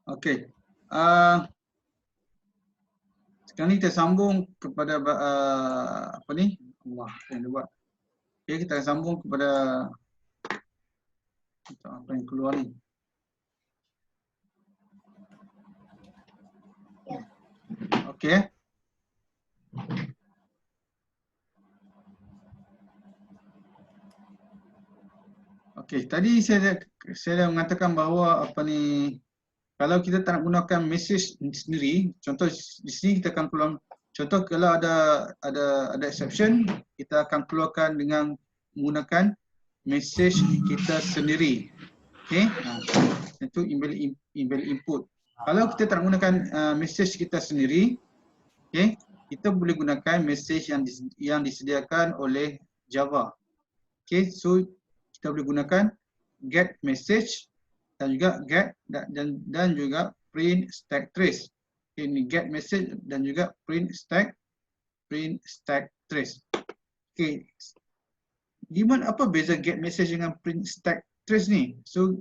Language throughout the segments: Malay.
Okey. Sekarang ni kita sambung kepada apa ni? Allah, yang dia buat. Okey, kita akan sambung kepada apa yang keluar ni. Okey. Okey, tadi saya dah mengatakan bahawa apa ni, kalau kita tak nak gunakan message sendiri, contoh di sini kita akan keluar, contoh kalau ada exception, kita akan keluarkan dengan menggunakan message kita sendiri. Okey, itu invalid input. Kalau kita tak nak gunakan message kita sendiri, okey, kita boleh gunakan message yang disediakan oleh Java. Okey, so kita boleh gunakan get message dan juga get dan juga print stack trace. Okay, ini get message dan juga print stack trace. Okey, di mana apa beza get message dengan print stack trace ni? So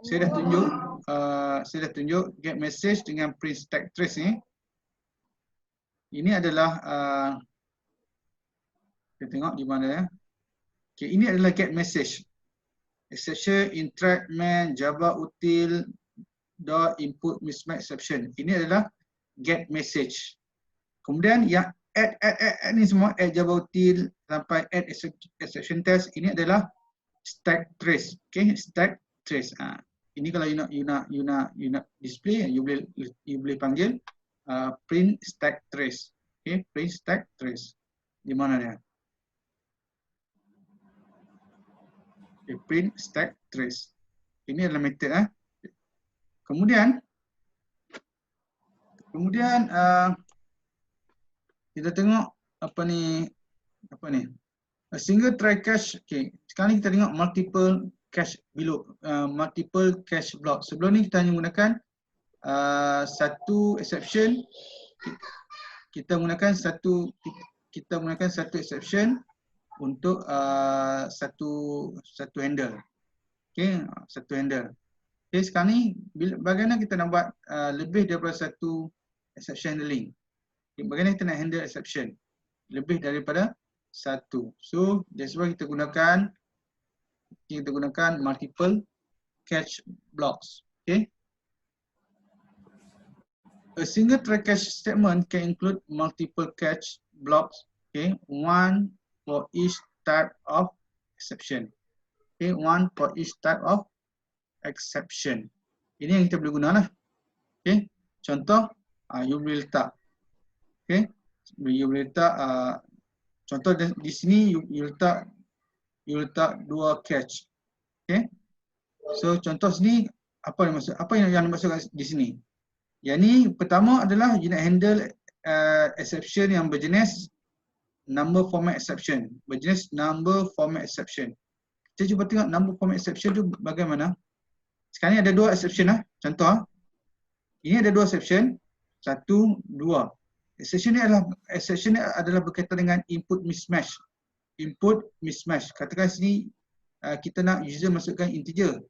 saya dah tunjuk get message dengan print stack trace ni. Ini adalah kita tengok di mana ya. Okey, ini adalah get message. Exception interact main Java util dot input mismatch exception. Ini adalah get message. Kemudian yang add ni semua, add Java util sampai add exception test, ini adalah stack trace. Okay, stack trace. Ini kalau you nak display, you boleh panggil print stack trace. Okay, print stack trace. Di mana dia? Okay, print stack trace. Ini adalah method. Kemudian kita tengok apa ni a single try cache. Okay, sekarang ni kita tengok multiple cache below, multiple cache block. Sebelum ni kita hanya gunakan satu exception. Kita gunakan satu exception untuk satu handle. Okey, satu handle. Okey, sekarang ni bagaimana kita nak buat lebih daripada satu exception handling? Okay, bagaimana kita nak handle exception lebih daripada satu? So that's why kita gunakan multiple cache blocks. Okay. A single try cache statement can include multiple cache blocks. Okay, one for each type of exception. Okay, one for each type of exception. Ini yang kita boleh guna lah. Okay, contoh you boleh letak. Okay, you boleh letak contoh di sini you letak dua cache. Okay, so contoh sini apa yang dimaksudkan di sini? Yang ni pertama adalah you nak handle exception yang berjenis number format exception. Berjenis number format exception. Kita cuba tengok number format exception tu bagaimana. Sekarang ni ada dua exception contoh. Ini ada dua exception. 1, 2. Exception ni adalah berkaitan dengan input mismatch. Input mismatch. Katakan sini kita nak user masukkan integer.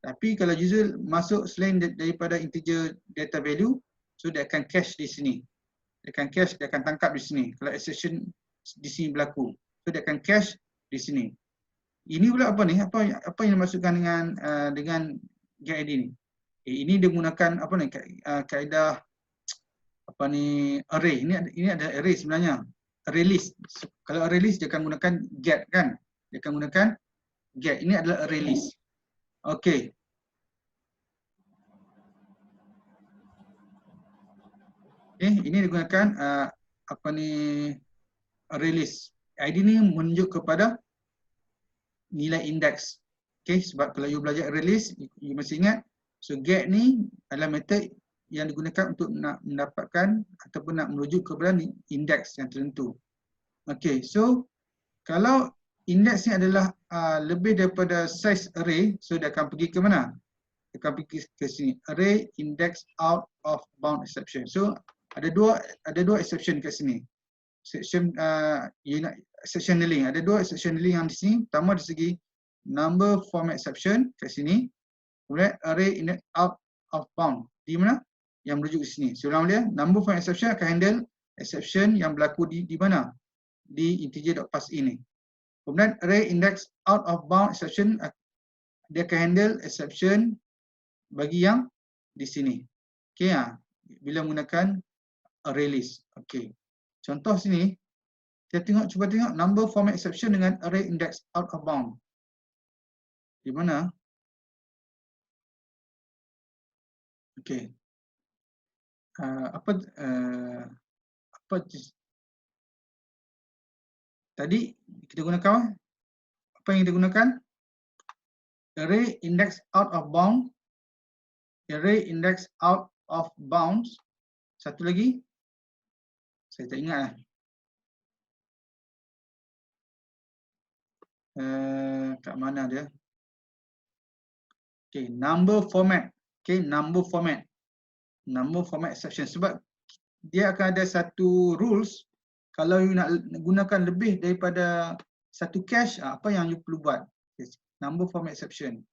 Tapi kalau user masuk selain daripada integer data value, so dia akan cache di sini. Dia akan tangkap di sini. Kalau exception di sini berlaku, so dia akan cache di sini. Ini pula apa ni? Apa yang dimaksudkan dengan get ID ni? Ini dia gunakan apa ni? Kaedah apa ni? Array. Ini ada array sebenarnya. Array list. Kalau array list dia akan gunakan get kan? Dia akan gunakan get. Ini adalah array list. Okey. Ini digunakan apa ni? Array list. ID ni menunjuk kepada nilai indeks. Okey, sebab kalau you belajar array list, you mesti ingat, so get ni adalah metod yang digunakan untuk nak mendapatkan ataupun nak merujuk kepada indeks yang tertentu. Okey, so kalau indeks ni adalah lebih daripada size array, so dia akan pergi ke mana? Dia akan pergi ke sini. Array index out of bound exception. So ada dua exception kat sini. Exception handling. Ada dua exception handling yang di sini. Pertama dari segi number format exception kat sini. Kemudian array index out of bound. di mana? Yang merujuk di sini. Saya ulang dia, number format exception akan handle exception yang berlaku di mana? Di integer.parse ini. Kemudian array index out of bound exception, dia akan handle exception bagi yang di sini. Okey, bila menggunakan array list. Okey. Contoh sini, kita cuba tengok number format exception dengan array index out of bound. Di mana? Okey. Apa tadi kita gunakan apa yang kita gunakan? Array index out of bound, array index out of bounds. Satu lagi, saya tak ingat. Kat mana dia? Okay, number format. Okay, number format exception. Sebab dia akan ada satu rules. Kalau you nak gunakan lebih daripada satu cache, apa yang you perlu buat? Number format exception.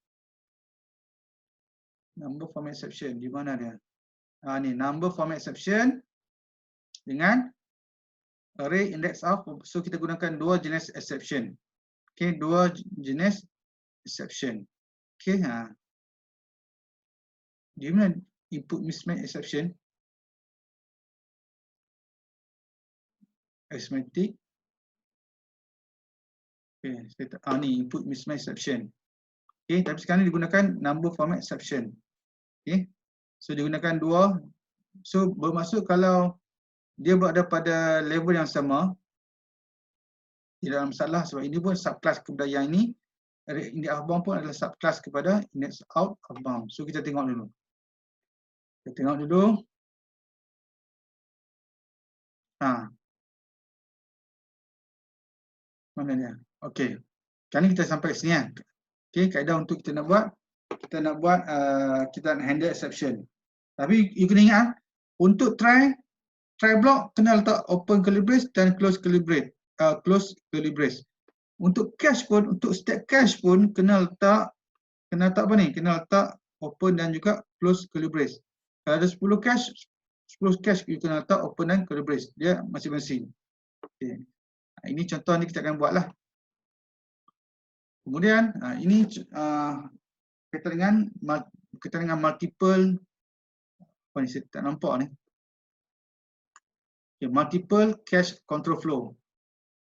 Number format exception, di mana dia? Ni number format exception dengan array index of. So kita gunakan dua jenis exception. Okay, dua jenis exception. Okay, di mana input mismatch exception? Arithmetic. Okay, ni input mismatch exception. Okay, tapi sekarang digunakan number format exception. Okay, so digunakan dua. So bermaksud kalau dia berada pada level yang sama, tidak ada masalah sebab ini pun subclass kepada yang ini. Index of bound pun adalah subclass kepada index out of bound. So kita tengok dulu. Kita tengok dulu. Mana dia? Okey. Kali kita sampai ke sini kan. Okey, kaedah untuk kita nak buat kita nak handle exception. Tapi you kena ingat untuk try block kena letak open curly brace dan close curly brace. Untuk cache pun, untuk state cache pun kena letak apa ni? Kena letak open dan juga close curly brace. Kalau ada 10 cache you kena letak open dan curly brace. Dia masing-masing. Okey. Ini contoh ni kita akan buatlah. Kemudian ini kaitan dengan multiple, apa ni saya tak nampak ni. Okay, multiple cache control flow.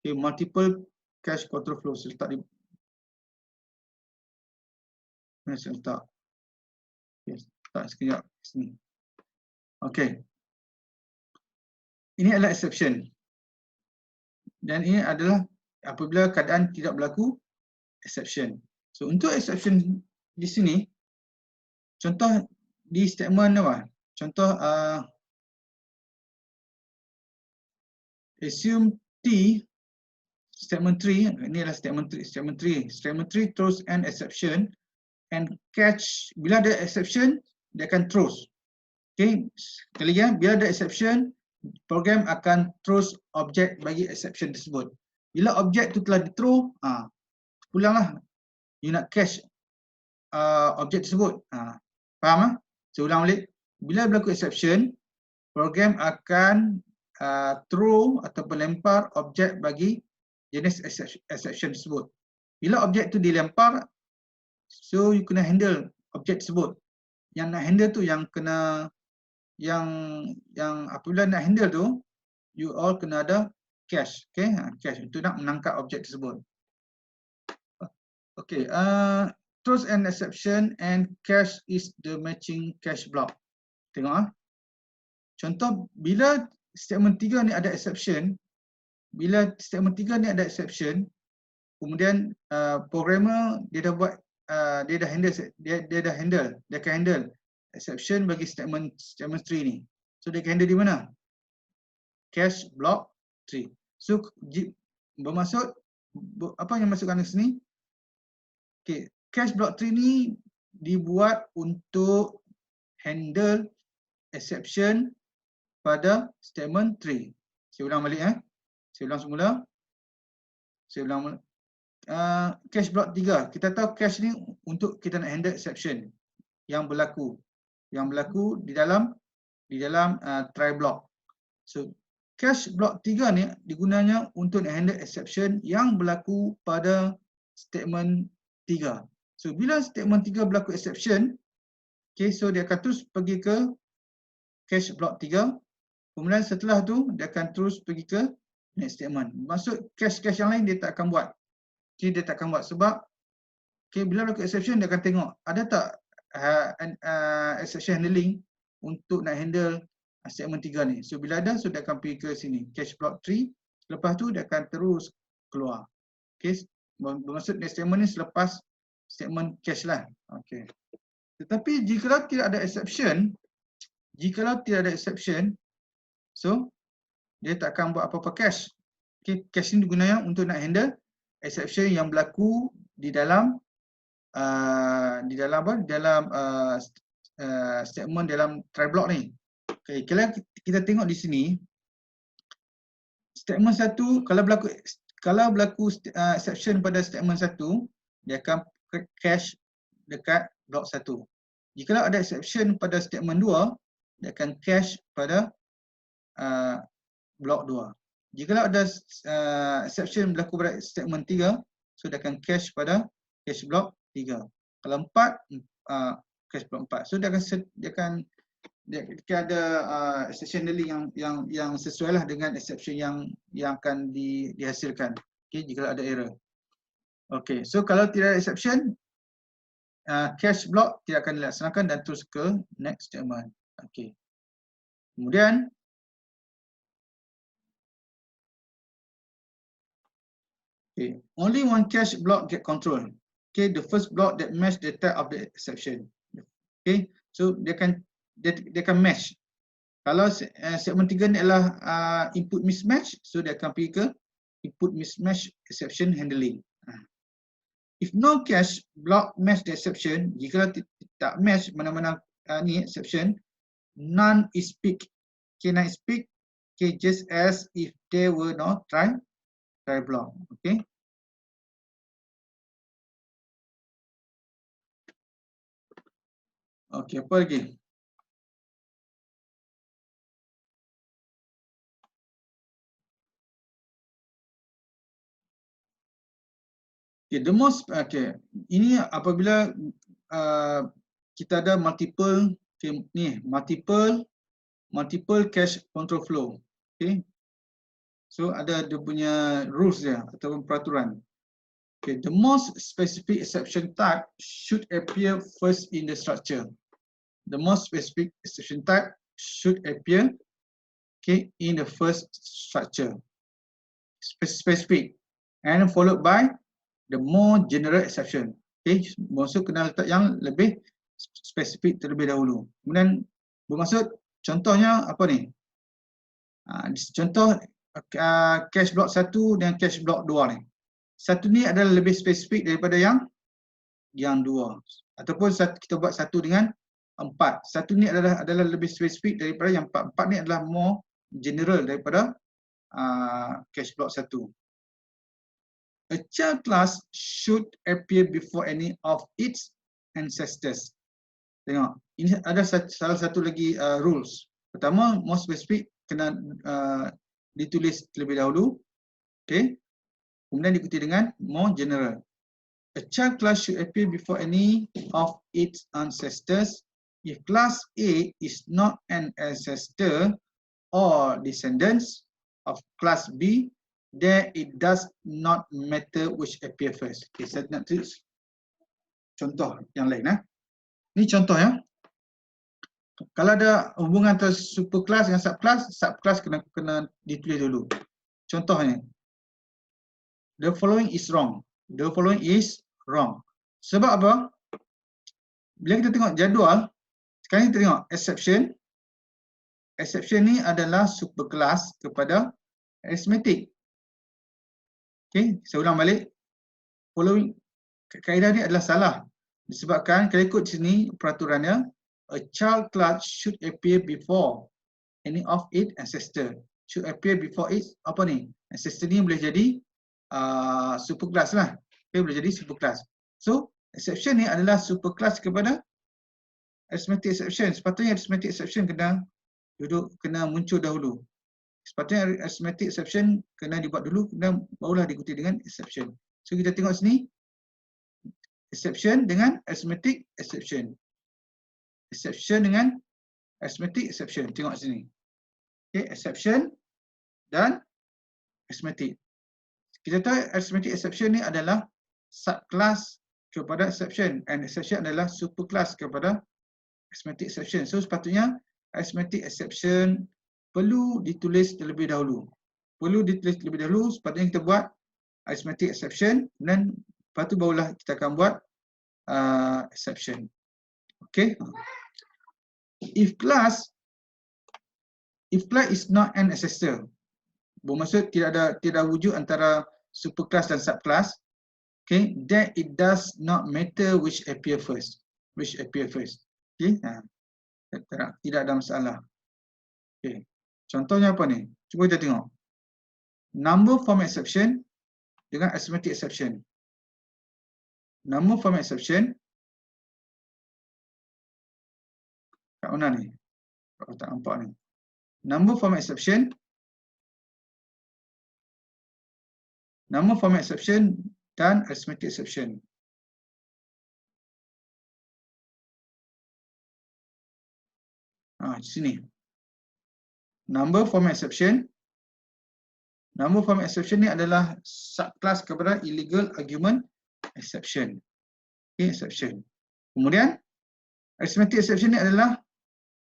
Okay, multiple cache control flow. Saya letak di mana saya letak? Okay, letak sekejap sini. Okay. Ini adalah exception. Dan ini adalah apabila keadaan tidak berlaku exception. So untuk exception di sini, contoh di statement apa? Contoh assume T statement 3, ini adalah statement 3. Statement 3 throws an exception and catch. Bila ada exception, dia akan throws. Okay, sekali lagi bila ada exception, program akan throws objek bagi exception tersebut. Bila objek itu telah di-throw, pulanglah you nak cache objek tersebut. Faham? Saya ulang balik. Bila berlaku exception, program akan throw atau lempar objek bagi jenis exception tersebut. Bila objek itu dilempar, so you kena handle objek tersebut. Yang nak handle tu yang kena yang apabila nak handle tu, you all kena ada cache. Okay, cache untuk nak menangkap objek tersebut. Okay, throws an exception and cache is the matching cache block. Tengok contoh bila statement 3 ni ada exception, kemudian programmer dia akan handle exception bagi statement 3 ni. So dia akan handle di mana? Cache block 3. So bermaksud apa yang masukkan di sini? Okay, cache block 3 ni dibuat untuk handle exception pada statement 3. Saya ulang balik Saya ulang semula. Cache block 3. Kita tahu cache ni untuk kita nak handle exception yang berlaku. yang berlaku di dalam try block. So cache block 3 ni digunanya untuk handle exception yang berlaku pada statement 3. So bila statement 3 berlaku exception, okay, so dia akan terus pergi ke cache block 3. Kemudian setelah tu dia akan terus pergi ke next statement. Maksud cache-cache yang lain dia tak akan buat. Okay, dia tak akan buat sebab okay, bila berlaku exception dia akan tengok ada tak exception handling untuk nak handle statement 3 ni. So bila ada, so dia akan pergi ke sini, cache block 3. Lepas tu dia akan terus keluar. Okay, bermaksud next statement ni selepas statement cache lah. Okay. Tetapi jika tidak ada exception, so dia tak akan buat apa-apa cache. Okay, cache ni digunakan untuk nak handle exception yang berlaku di dalam statement dalam try block ni. Okay, kalau kita tengok di sini, statement 1 kalau berlaku exception pada statement 1, dia akan cache dekat block 1. Jika ada exception pada statement 2, dia akan cache pada block 2. Jika ada exception berlaku pada statement 3, so dia akan cache pada cache block 3. Kalau 4, cache block 4. So dia akan ada exception handling yang sesuai lah dengan exception yang akan dihasilkan. Okay, jika ada error. Okay, so kalau tidak ada exception, cache block tidak akan dilaksanakan dan terus ke next statement. Okay. Kemudian okay, only one cache block get control. Okay, the first block that match the type of the exception. Okay, so dia akan match. Kalau segmen 3 ni adalah input mismatch, so dia akan pergi ke input mismatch exception handling. If no cache block match the exception, jika tak match mana-mana ni exception, none is picked. Okay, none is picked. Okay, just as if there were no try block. Okay. Okay, apa lagi? Okay, the most ini apabila kita ada multiple cache control flow. Okay, so ada dia punya rules dia ataupun peraturan. Okay, the most specific exception type should appear first in the structure. The most specific exception type should appear, okay, in the first structure. Specific and followed by the more general exception. Okay, maksud kena letak yang lebih spesifik terlebih dahulu. Kemudian bermaksud contohnya apa ni? Contoh cache block 1 dan cache block 2 ni. Satu ni adalah lebih spesifik daripada yang 2. Ataupun kita buat 1 dengan 4. Satu ni adalah lebih spesifik daripada yang 4. 4 ni adalah more general daripada cache block 1. A child class should appear before any of its ancestors. Tengok, ini ada salah satu lagi rules. Pertama, more specific kena ditulis terlebih dahulu. Okay. Kemudian diikuti dengan more general. A child class should appear before any of its ancestors if class A is not an ancestor or descendants of class B, then it does not matter which appear first. Okay, saya nak tulis contoh yang lain. Ini contoh ya. Kalau ada hubungan antara superclass dengan subclass kena ditulis dulu. Contohnya, the following is wrong. The following is wrong. Sebab apa? Bila kita tengok jadual, sekarang kita tengok exception. Exception ni adalah superclass kepada arithmetic. Okay, saya ulang balik. Following kaedah ni adalah salah. Disebabkan kalau ikut sini peraturannya, a child class should appear before any of its ancestor. Should appear before its apa ni? Ancestor ni boleh jadi superclass lah. Okay, boleh jadi superclass. So exception ni adalah superclass kepada arithmetic exception. Sepatutnya arithmetic exception kena muncul dahulu. Sepatutnya arithmetic exception kena dibuat dulu, kemudian barulah diikuti dengan exception. So kita tengok sini, exception dengan arithmetic exception. Exception dengan arithmetic exception. Tengok sini. Okay, exception dan arithmetic. Kita tahu arithmetic exception ni adalah subclass kepada exception, and exception adalah superclass kepada arithmetic exception. So sepatutnya arithmetic exception perlu ditulis terlebih dahulu. Sepatutnya kita buat arithmetic exception, dan lepas tu barulah kita akan buat exception. Okay. If class is not an ancestor, bermaksud tidak wujud antara superclass dan subclass, okay, then it does not matter which appear first. Okay, tidak ada masalah. Okay. Contohnya apa ni? Cuba kita tengok. Number form exception dengan arithmetic exception. Number form exception kat mana ni? Kalau tak nampak ni. Number form exception dan arithmetic exception. Di sini. Number form exception ni adalah subclass kepada illegal argument exception. Okay, exception. Kemudian arithmetic exception ni adalah,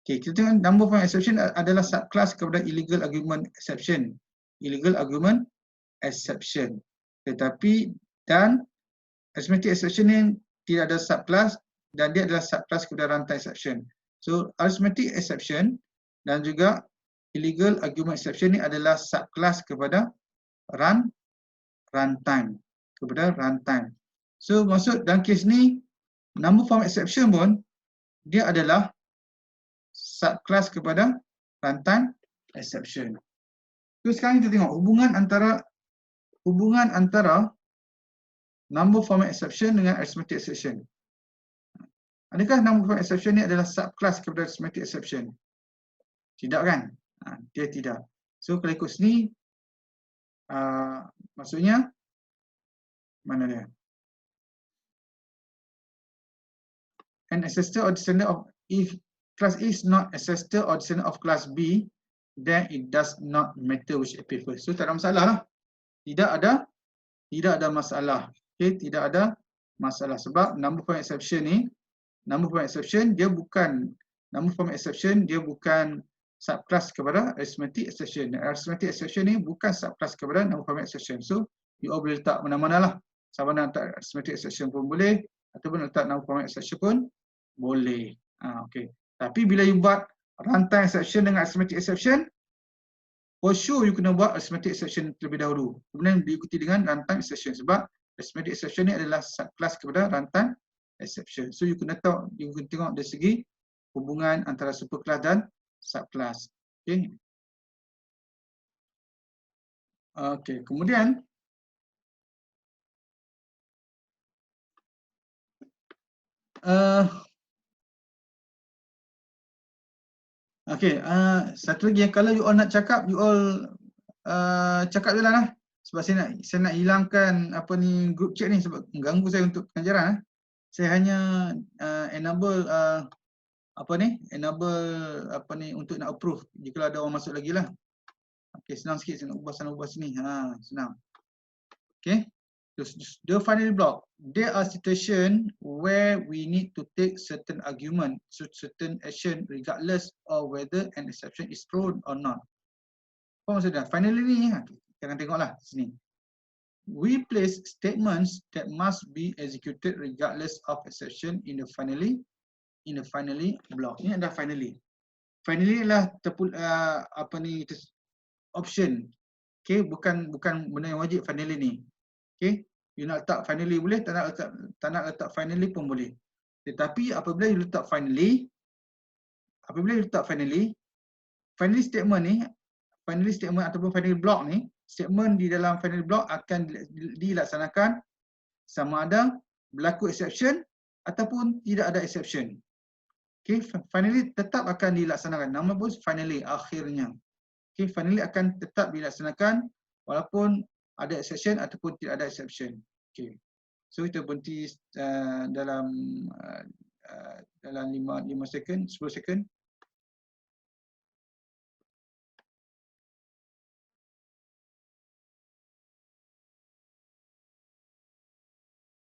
okay, kita tengok number form exception adalah subclass kepada illegal argument exception. Tetapi dan arithmetic exception ni tidak ada subclass, dan dia adalah subclass kepada runtime exception. So arithmetic exception dan juga illegal argument exception ni adalah subclass kepada runtime. So maksud dalam kes ni, number form exception pun dia adalah subclass kepada runtime exception. So sekarang kita tengok hubungan antara number form exception dengan arithmetic exception. Adakah number form exception ni adalah subclass kepada arithmetic exception? Tidak kan? Dia tidak. So kalau ikut sini, maksudnya mana dia? An ancestor or descendant of, if class A is not ancestor or descendant of class B, then it does not matter which appear first. So tak ada masalah lah. Tidak ada masalah. Okay, tidak ada masalah sebab number form exception dia bukan subclass kepada arithmetic exception. Arithmetic exception ni bukan subclass kepada number form exception. So you all boleh letak mana-mana lah. Sama ada letak arithmetic exception pun boleh, ataupun letak number form exception pun boleh. Okay. Tapi bila you buat runtime exception dengan arithmetic exception, for sure you kena buat arithmetic exception terlebih dahulu. Kemudian diikuti dengan runtime exception sebab arithmetic exception ni adalah subclass kepada runtime exception. So you kena tengok dari segi hubungan antara superclass dan subclass. Okay. Okay, kemudian satu lagi yang kalau you all nak cakap, you all cakap je lah. Sebab saya nak hilangkan group chat ni sebab mengganggu saya untuk pengajaran. Saya hanya enable untuk nak approve jika ada orang masuk lagi lah. Okay, senang sikit, saya nak ubah sana ubah sini. Senang. Okay. The final block. There are situations where we need to take certain argument, certain action regardless of whether an exception is thrown or not. Apa maksudnya? Finally ni, kita akan tengoklah sini. We place statements that must be executed regardless of exception in the finally block. Ini adalah finally. Finally adalah option. Okay, bukan benda yang wajib finally ni. Okay, you nak letak finally boleh, tak nak letak finally pun boleh. Tetapi apabila you letak finally statement ataupun finally block ni, statement di dalam finally block akan dilaksanakan sama ada berlaku exception ataupun tidak ada exception. Okay, finally tetap akan dilaksanakan. Nama pun finally, akhirnya. Okay, finally akan tetap dilaksanakan walaupun ada exception ataupun tidak ada exception. Okay, so kita berhenti dalam 5 second, 10 second.